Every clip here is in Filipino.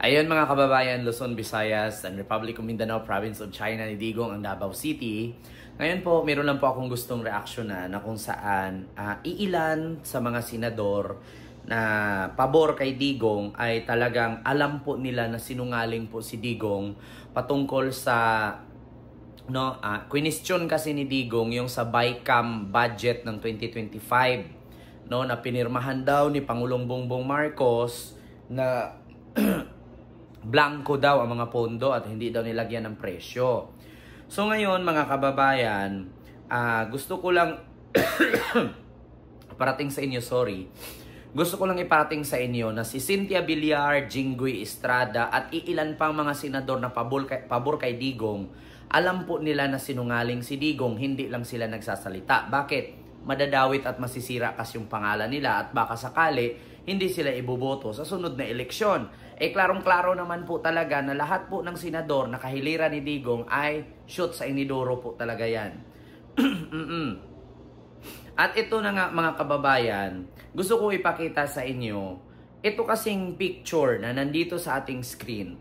Ayun mga kababayan, Luzon, Visayas, and Republic of Mindanao, Province of China ni Digong ang Davao City. Ngayon po, meron lang po akong gustong reaksyonan na kung saan iilan sa mga senador na pabor kay Digong ay talagang alam po nila na sinungaling po si Digong patungkol sa question kasi ni Digong yung sa BICAM budget ng 2025 na pinirmahan daw ni Pangulong Bongbong Marcos na blanco daw ang mga pondo at hindi daw nilagyan ng presyo. So ngayon mga kababayan, gusto ko lang Gusto ko lang iparating sa inyo na si Cynthia Villar, Jinggoy Estrada at iilan pang mga senador na pabor kay Digong, alam po nila na sinungaling si Digong, hindi lang sila nagsasalita. Bakit? Madadawit at masisira kasi yung pangalan nila at baka sakali hindi sila iboboto sa sunod na eleksyon. Klarong-klaro naman po talaga na lahat po ng senador na kahilira ni Digong ay shoot sa inidoro po talaga yan. At ito na nga mga kababayan, gusto ko ipakita sa inyo, ito kasing picture na nandito sa ating screen,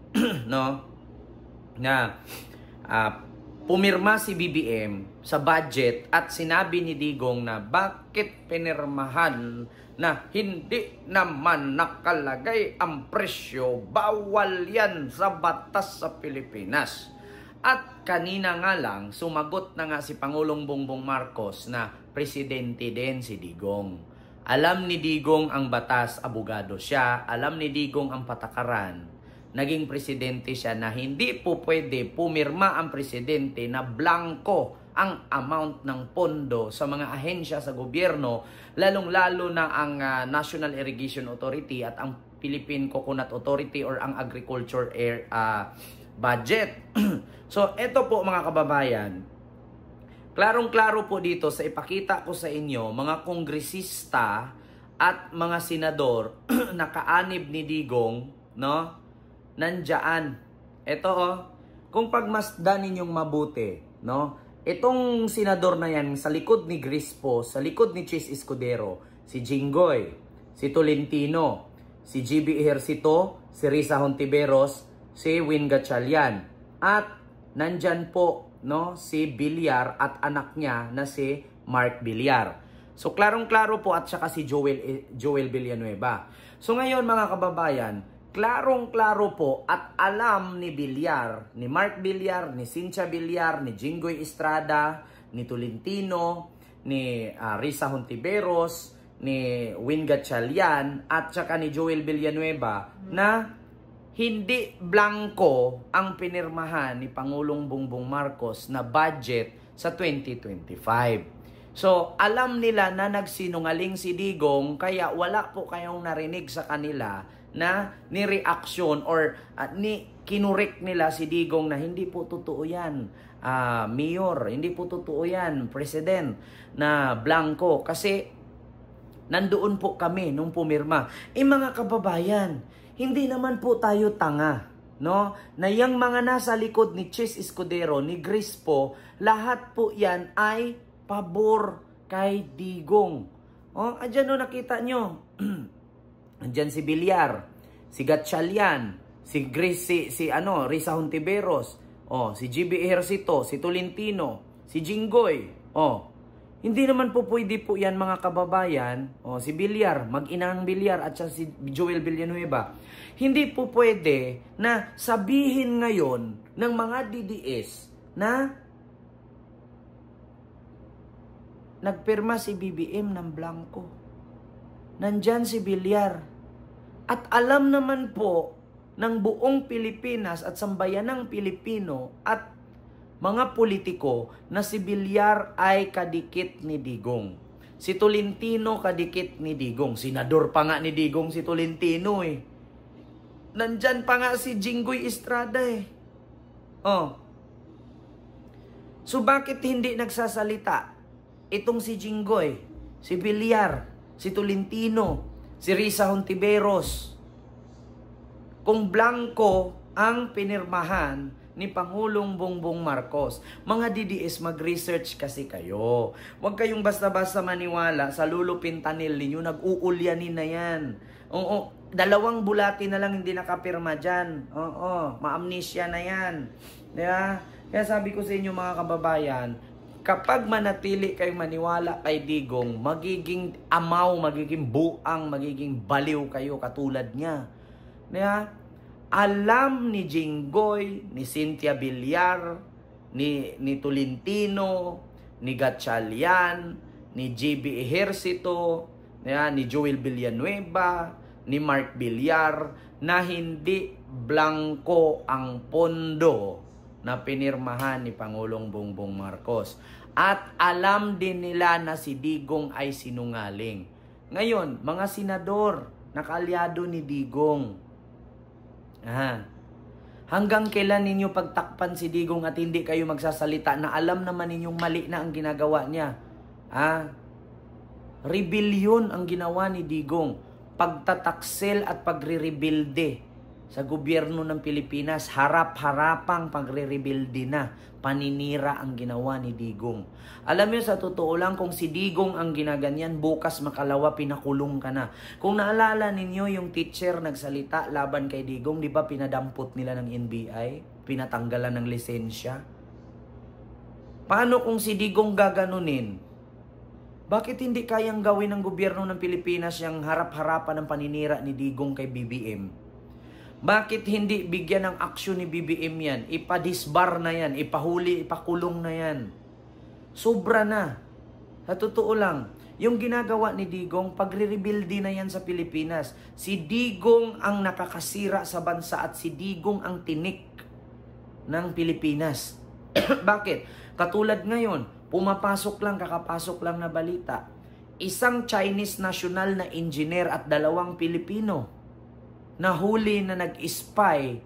pumirma si BBM sa budget at sinabi ni Digong na bakit pinirmahan na hindi naman nakalagay ang presyo, bawal yan sa batas sa Pilipinas. At kanina nga lang, sumagot na nga si Pangulong Bongbong Marcos na presidente din si Digong. Alam ni Digong ang batas, abogado siya, alam ni Digong ang patakaran. Naging presidente siya na hindi po pwede pumirma ang presidente na blanco ang amount ng pondo sa mga ahensya sa gobyerno, lalong-lalo na ang National Irrigation Authority at ang Philippine Coconut Authority or ang Agriculture budget. So, eto po mga kababayan, klarong-klaro po dito sa ipakita ko sa inyo, mga kongresista at mga senador na kaanib ni Digong, nandyan. Ito kung pagmasdan ninyong mabuti, itong senador na yan sa likod ni Grispo, sa likod ni Chis Escudero, si Jinggoy, si Tolentino, si GB Ejercito, si Risa Hontiveros, si Win Gatchalian, at nandyan po si Villar at anak niya na si Mark Villar. So klarong-klaro po at saka si Joel Villanueva. So ngayon mga kababayan, klarong-klaro po at alam ni Villar, ni Mark Villar, ni Cynthia Villar, ni Jinggoy Estrada, ni Tolentino, ni Risa Hontiveros, ni Win Gatchalian at saka ni Joel Villanueva na hindi blanco ang pinirmahan ni Pangulong Bongbong Marcos na budget sa 2025. So, alam nila na nagsinungaling si Digong kaya wala po kayong narinig sa kanila na ni-reaction or kinurek nila si Digong na hindi po totoo yan, Mayor, hindi po totoo yan, President, na blanco. Kasi nandoon po kami nung pumirma. Mga kababayan, hindi naman po tayo tanga, na yung mga nasa likod ni Chis Escudero, ni Grispo, lahat po yan ay pabor kay Digong. Andyan nakita nyo. Andyan si Villar, si Gatchalian, si Risa Hontiveros, si GB Ejercito, si Tolentino, si Jinggoy. Hindi naman po pwede po yan mga kababayan. Si Villar, mag-inang Villar at si Joel Villanueva. Hindi po pwede na sabihin ngayon ng mga DDS na nagpirma si BBM ng blanco. Nandyan si Villar. At alam naman po ng buong Pilipinas at sambayanang Pilipino at mga politiko na si Villar ay kadikit ni Digong. Si Tolentino kadikit ni Digong. Senador pa nga ni Digong si Tolentino Nandyan pa nga si Jinggoy Estrada So bakit hindi nagsasalita itong si Jinggoy, si Villar, si Tolentino, si Risa Hontiveros? Kung blanco ang pinirmahan ni Pangulong Bongbong Marcos. Mga DDS, mag-research kasi kayo. Huwag kayong basta-basta maniwala sa lulupin tanil ninyo. Nag-uulyanin na yan. 2 bulati na lang hindi nakapirma dyan. Oo, ma-amnesia na yan. Diba? Kaya sabi ko sa inyo mga kababayan, kapag manatili kayong maniwala kay Digong, magiging amaw, magiging buang, magiging baliw kayo katulad niya. Diba? Alam ni Jinggoy, ni Cynthia Villar, ni Tolentino, ni Gatchalian, ni JB Ejercito, ni Joel Villanueva, ni Mark Villar, na hindi blanco ang pondo na pinirmahan ni Pangulong Bongbong Marcos. At alam din nila na si Digong ay sinungaling. Ngayon, mga senador, nakaalyado ni Digong. Hanggang kailan ninyo pagtakpan si Digong at hindi kayo magsasalita na alam naman ninyong mali na ang ginagawa niya? Rebellion ang ginawa ni Digong. Pagtataksil at pagre-rebuilde sa gobyerno ng Pilipinas, harap-harapang pagre-rebuilde na, paninira ang ginawa ni Digong. Alam niyo, sa totoo lang, kung si Digong ang ginaganyan, bukas makalawa, pinakulong ka na. Kung naalala ninyo yung teacher nagsalita laban kay Digong, di ba pinadampot nila ng NBI? Pinatanggalan ng lisensya? Paano kung si Digong gaganunin? Bakit hindi kayang gawin ng gobyerno ng Pilipinas yung harap-harapan ng paninira ni Digong kay BBM? Bakit hindi bigyan ng aksyon ni BBM yan? Ipadisbar na yan, ipahuli, ipakulong na yan. Sobra na. Sa totoo lang, yung ginagawa ni Digong, pagre-rebuildi na yan sa Pilipinas. Si Digong ang nakakasira sa bansa at si Digong ang tinik ng Pilipinas. Bakit? Katulad ngayon, kakapasok lang na balita. Isang Chinese national na engineer at 2 Pilipino nahuli na nag-spy,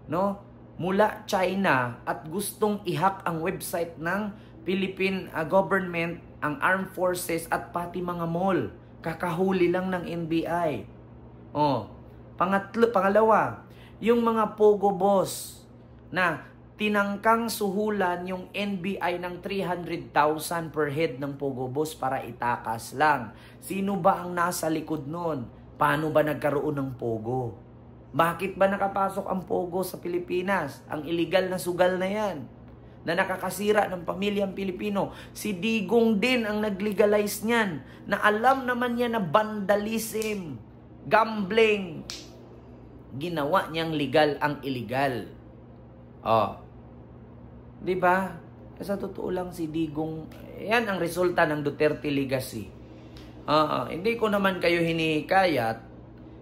no, mula China at gustong i-hack ang website ng Philippine government, ang armed forces at pati mga mall. Kakahuli lang ng NBI. Pangalawa, yung mga pogo boss na tinangkang suhulan yung NBI ng 300,000 per head ng pogo boss para itakas lang. Sino ba ang nasa likod nun? Paano ba nagkaroon ng pogo? Bakit ba nakapasok ang pogo sa Pilipinas? Ang illegal na sugal na yan, na nakakasira ng pamilyang Pilipino. Si Digong din ang nag-legalize niyan, na alam naman niya na vandalism, gambling, ginawa niyang legal ang illegal. Di ba? Sa totoo lang si Digong, yan ang resulta ng Duterte legacy. Hindi ko naman kayo hinihikayat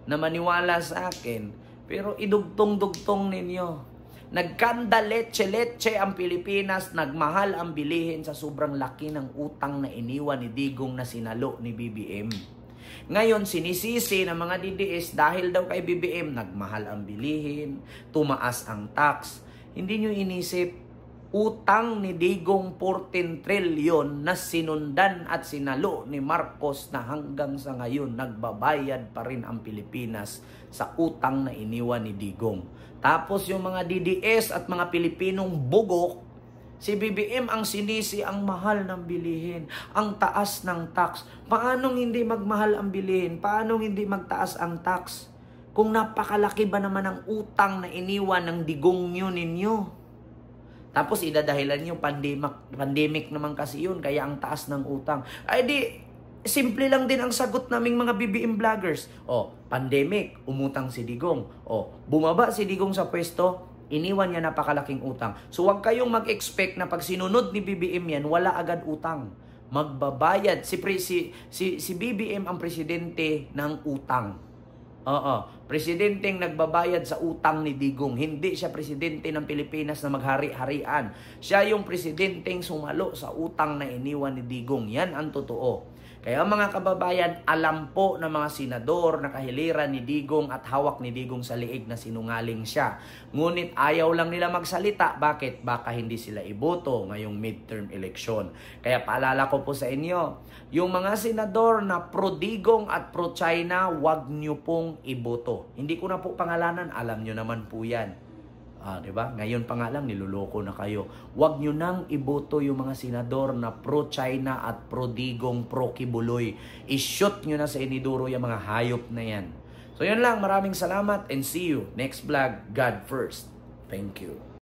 na maniwala sa akin, pero idugtong-dugtong ninyo. Nagkanda leche-leche ang Pilipinas, nagmahal ang bilihin sa sobrang laki ng utang na iniwan ni Digong na sinalo ni BBM. Ngayon, sinisisi ng mga DDS dahil daw kay BBM, nagmahal ang bilihin, tumaas ang tax. Hindi nyo inisip, utang ni Digong 14 trilyon na sinundan at sinalo ni Marcos na hanggang sa ngayon nagbabayad pa rin ang Pilipinas sa utang na iniwan ni Digong. Tapos yung mga DDS at mga Pilipinong bugok, si BBM ang sinisi, ang mahal ng bilihin, ang taas ng tax. Paanong hindi magmahal ang bilihin? Paanong hindi magtaas ang tax? Kung napakalaki ba naman ang utang na iniwan ng Digong ninyo? Tapos idadahilan nyo, pandemic naman kasi yun, kaya ang taas ng utang. Ay di, simple lang din ang sagot naming mga BBM vloggers. Pandemic, umutang si Digong. Bumaba si Digong sa pwesto, iniwan niya napakalaking utang. So wag kayong mag-expect na pag sinunod ni BBM yan, wala agad utang. Magbabayad. Si BBM ang presidente ng utang. Presidenteng nagbabayad sa utang ni Digong. Hindi siya presidente ng Pilipinas na maghari-harian. Siya yung presidenteng sumalo sa utang na iniwan ni Digong. Yan ang totoo. Kaya mga kababayan, alam po ng mga senador na kahiliran ni Digong at hawak ni Digong sa liig na sinungaling siya. Ngunit ayaw lang nila magsalita. Bakit? Baka hindi sila iboto ngayong midterm election. Kaya paalala ko po sa inyo, yung mga senador na pro-Digong at pro-China, wag nyo pong iboto. Hindi ko na po pangalanan, alam nyo naman po yan. Diba? Ngayon pa nga lang, niluloko na kayo. Huwag nyo nang iboto yung mga senador na pro-China at pro-Digong, pro-Kibuloy. I-shoot nyo na sa iniduro yung mga hayop na yan. So yun lang, maraming salamat and see you next vlog. God first. Thank you.